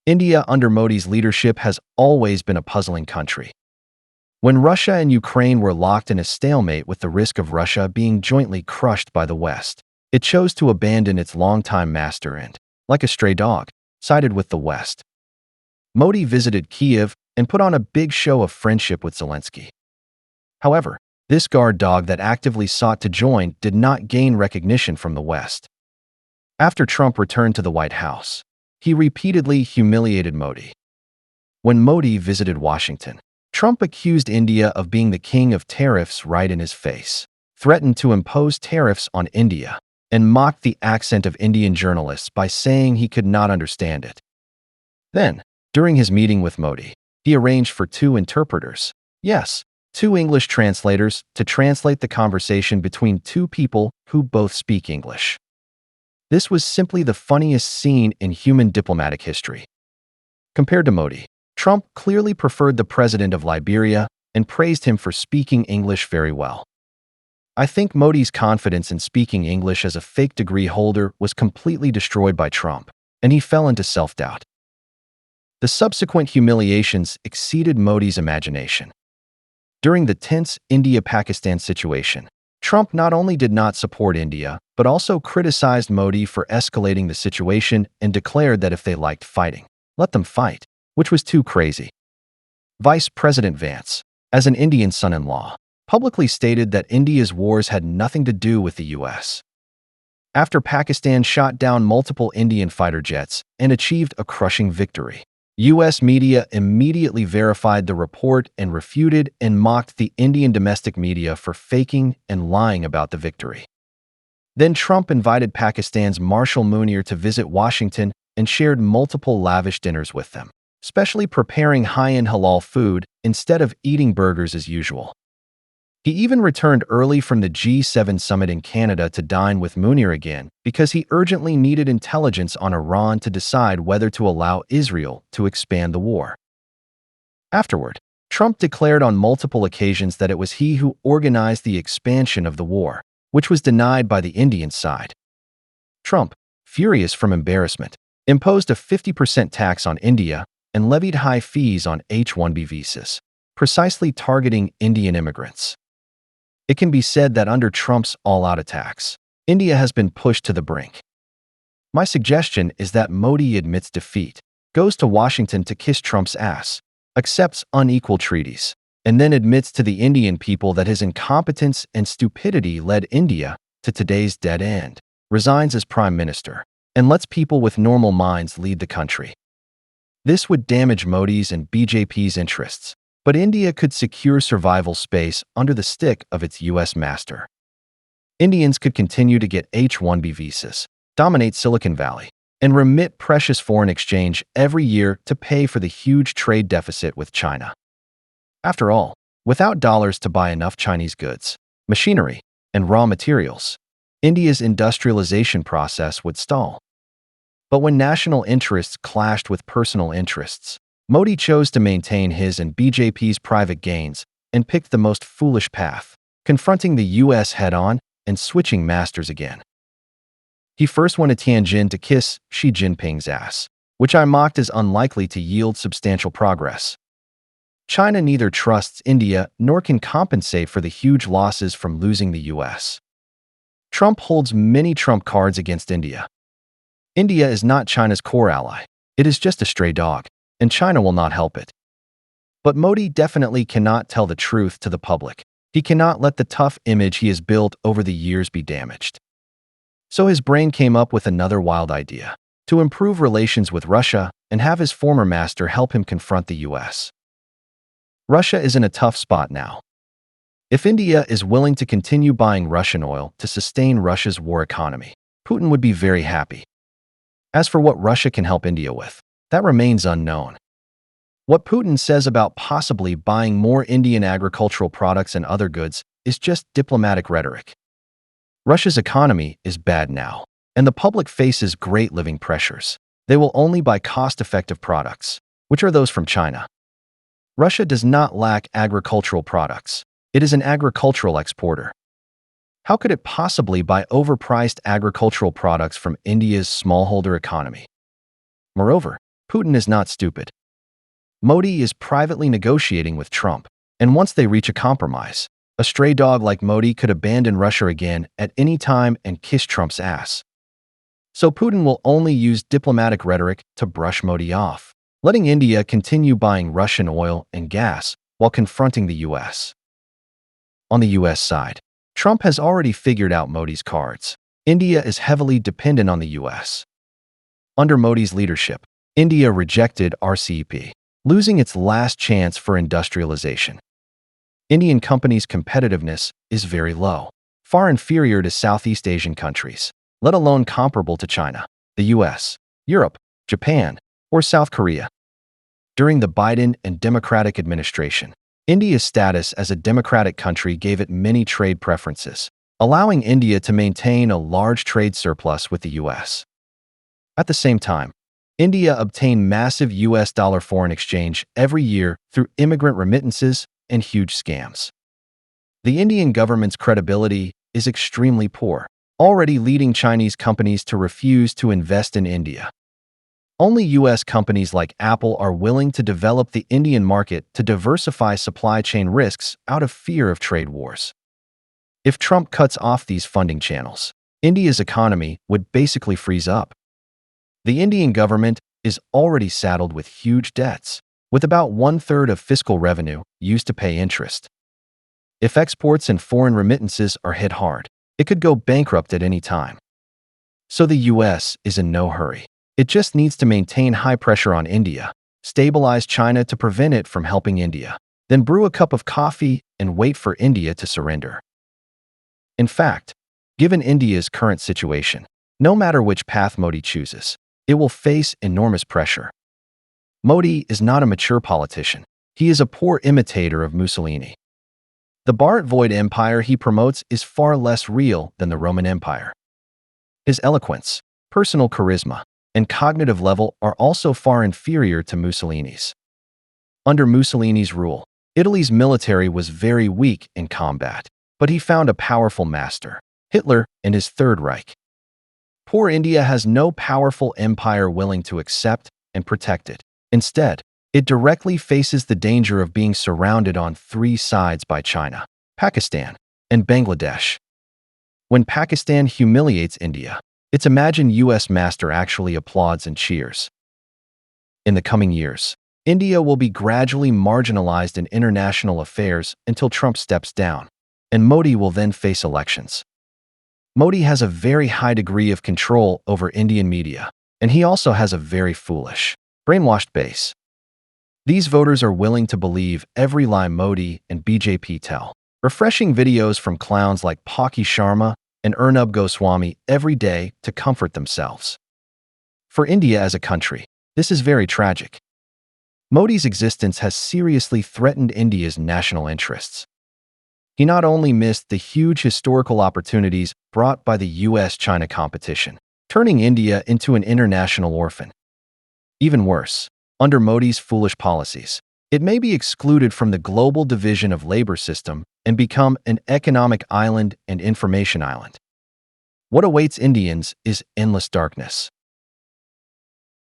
India under Modi's leadership has always been a puzzling country. When Russia and Ukraine were locked in a stalemate with the risk of Russia being jointly crushed by the West, it chose to abandon its longtime master and, like a stray dog, sided with the West. Modi visited Kiev and put on a big show of friendship with Zelensky. However, this guard dog that actively sought to join did not gain recognition from the West. After Trump returned to the White House, he repeatedly humiliated Modi. When Modi visited Washington, Trump accused India of being the king of tariffs right in his face, threatened to impose tariffs on India, and mocked the accent of Indian journalists by saying he could not understand it. Then, during his meeting with Modi, he arranged for two interpreters, yes, two English translators, to translate the conversation between two people who both speak English. This was simply the funniest scene in human diplomatic history. Compared to Modi, Trump clearly preferred the president of Liberia and praised him for speaking English very well. I think Modi's confidence in speaking English as a fake degree holder was completely destroyed by Trump, and he fell into self-doubt. The subsequent humiliations exceeded Modi's imagination. During the tense India-Pakistan situation, Trump not only did not support India, but also criticized Modi for escalating the situation and declared that if they liked fighting, let them fight, which was too crazy. Vice President Vance, as an Indian son-in-law, publicly stated that India's wars had nothing to do with the U.S. After Pakistan shot down multiple Indian fighter jets and achieved a crushing victory, U.S. media immediately verified the report and refuted and mocked the Indian domestic media for faking and lying about the victory. Then Trump invited Pakistan's Marshal Munir to visit Washington and shared multiple lavish dinners with them, especially preparing high-end halal food instead of eating burgers as usual. He even returned early from the G7 summit in Canada to dine with Munir again because he urgently needed intelligence on Iran to decide whether to allow Israel to expand the war. Afterward, Trump declared on multiple occasions that it was he who organized the expansion of the war, which was denied by the Indian side. Trump, furious from embarrassment, imposed a 50% tax on India and levied high fees on H-1B visas, precisely targeting Indian immigrants. It can be said that under Trump's all-out attacks, India has been pushed to the brink. My suggestion is that Modi admits defeat, goes to Washington to kiss Trump's ass, accepts unequal treaties, and then admits to the Indian people that his incompetence and stupidity led India to today's dead end, resigns as prime minister, and lets people with normal minds lead the country. This would damage Modi's and BJP's interests, but India could secure survival space under the stick of its U.S. master. Indians could continue to get H-1B visas, dominate Silicon Valley, and remit precious foreign exchange every year to pay for the huge trade deficit with China. After all, without dollars to buy enough Chinese goods, machinery, and raw materials, India's industrialization process would stall. But when national interests clashed with personal interests, Modi chose to maintain his and BJP's private gains and picked the most foolish path, confronting the U.S. head-on and switching masters again. He first went to Tianjin to kiss Xi Jinping's ass, which I mocked as unlikely to yield substantial progress. China neither trusts India nor can compensate for the huge losses from losing the U.S. Trump holds many trump cards against India. India is not China's core ally. It is just a stray dog, and China will not help it. But Modi definitely cannot tell the truth to the public. He cannot let the tough image he has built over the years be damaged. So his brain came up with another wild idea: to improve relations with Russia and have his former master help him confront the U.S. Russia is in a tough spot now. If India is willing to continue buying Russian oil to sustain Russia's war economy, Putin would be very happy. As for what Russia can help India with, that remains unknown. What Putin says about possibly buying more Indian agricultural products and other goods is just diplomatic rhetoric. Russia's economy is bad now, and the public faces great living pressures. They will only buy cost-effective products, which are those from China. Russia does not lack agricultural products. It is an agricultural exporter. How could it possibly buy overpriced agricultural products from India's smallholder economy? Moreover, Putin is not stupid. Modi is privately negotiating with Trump, and once they reach a compromise, a stray dog like Modi could abandon Russia again at any time and kiss Trump's ass. So Putin will only use diplomatic rhetoric to brush Modi off, letting India continue buying Russian oil and gas while confronting the US. On the US side, Trump has already figured out Modi's cards. India is heavily dependent on the US. Under Modi's leadership, India rejected RCEP, losing its last chance for industrialization. Indian companies' competitiveness is very low, far inferior to Southeast Asian countries, let alone comparable to China, the US, Europe, Japan, or South Korea. During the Biden and Democratic administration, India's status as a democratic country gave it many trade preferences, allowing India to maintain a large trade surplus with the US. At the same time, India obtained massive US dollar foreign exchange every year through immigrant remittances and huge scams. The Indian government's credibility is extremely poor, already leading Chinese companies to refuse to invest in India. Only US companies like Apple are willing to develop the Indian market to diversify supply chain risks out of fear of trade wars. If Trump cuts off these funding channels, India's economy would basically freeze up. The Indian government is already saddled with huge debts, with about 1/3 of fiscal revenue used to pay interest. If exports and foreign remittances are hit hard, it could go bankrupt at any time. So the US is in no hurry. It just needs to maintain high pressure on India, stabilize China to prevent it from helping India, then brew a cup of coffee and wait for India to surrender. In fact, given India's current situation, no matter which path Modi chooses, it will face enormous pressure. Modi is not a mature politician. He is a poor imitator of Mussolini. The Bharat Void empire he promotes is far less real than the Roman Empire. His eloquence, personal charisma, and cognitive level are also far inferior to Mussolini's. Under Mussolini's rule, Italy's military was very weak in combat, but he found a powerful master, Hitler and his Third Reich. Poor India has no powerful empire willing to accept and protect it. Instead, it directly faces the danger of being surrounded on three sides by China, Pakistan, and Bangladesh. When Pakistan humiliates India, its imagined US master actually applauds and cheers. In the coming years, India will be gradually marginalized in international affairs until Trump steps down, and Modi will then face elections. Modi has a very high degree of control over Indian media, and he also has a very foolish, brainwashed base. These voters are willing to believe every lie Modi and BJP tell, refreshing videos from clowns like Paki Sharma and Arnab Goswami every day to comfort themselves. For India as a country, this is very tragic. Modi's existence has seriously threatened India's national interests. He not only missed the huge historical opportunities brought by the US-China competition, turning India into an international orphan. Even worse, under Modi's foolish policies, it may be excluded from the global division of labor system and become an economic island and information island. What awaits Indians is endless darkness.